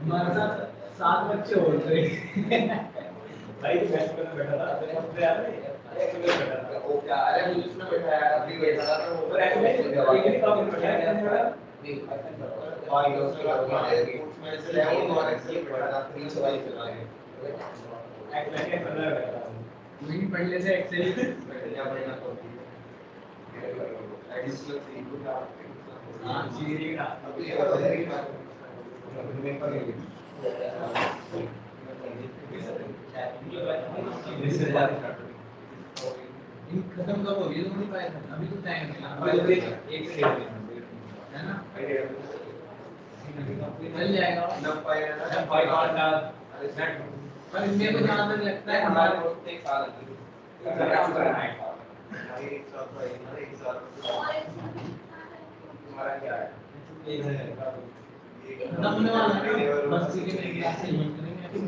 D: हमारे साथ 7 बच्चे हो गए भाई तो बैठ कर बैठा था सबसे यार वो क्या अरे मुझे उसने बैठाया अभी बैठा था तो वो एक्चुअली एक ही टॉपिक बैठाया नहीं और ये उसका में से ले और एक्सेल बैठा था 3 सवाल चला है एक्चुअली कर रहा है वही पढ़ लेते एक्सेल बढ़िया बढ़िया तो एडिशनल सीखो का हां सीखिए ना अभी ये में पर खत्म कब हो ये तो नहीं पाया था अभी तो टाइम है अभी तो एक से है ना मिल जाएगा ना पाएगा ना पाएगा ना पर मेरे को जहां तक लगता है हमारे को एक साल लगेगा एक साल तुम्हारा क्या है नमूने वाला बस ठीक है मेरे क्लास से यूज करेंगे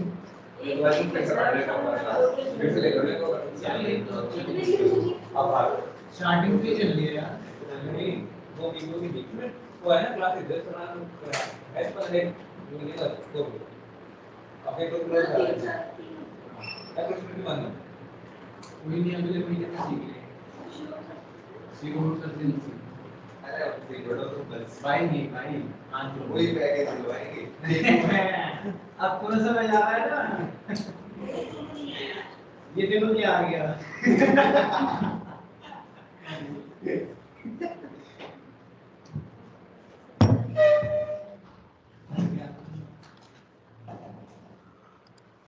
D: स्टार्टिंग पे चल रही है यार नहीं वो वीडियो के बीच में वो है ना क्लास इधर सुना है पर एक वीडियो का वो अब एक तो क्लोज है क्या कुछ भी बंद कोई नहीं अगले महीने में सीख लेंगे सीखो कर देंगे अरे सीखो तो बस भाई नहीं भाई आज वही पैकेज दिलवाएंगे अब कौन सा मजा आ रहा है ना ये देखो क्या आ गया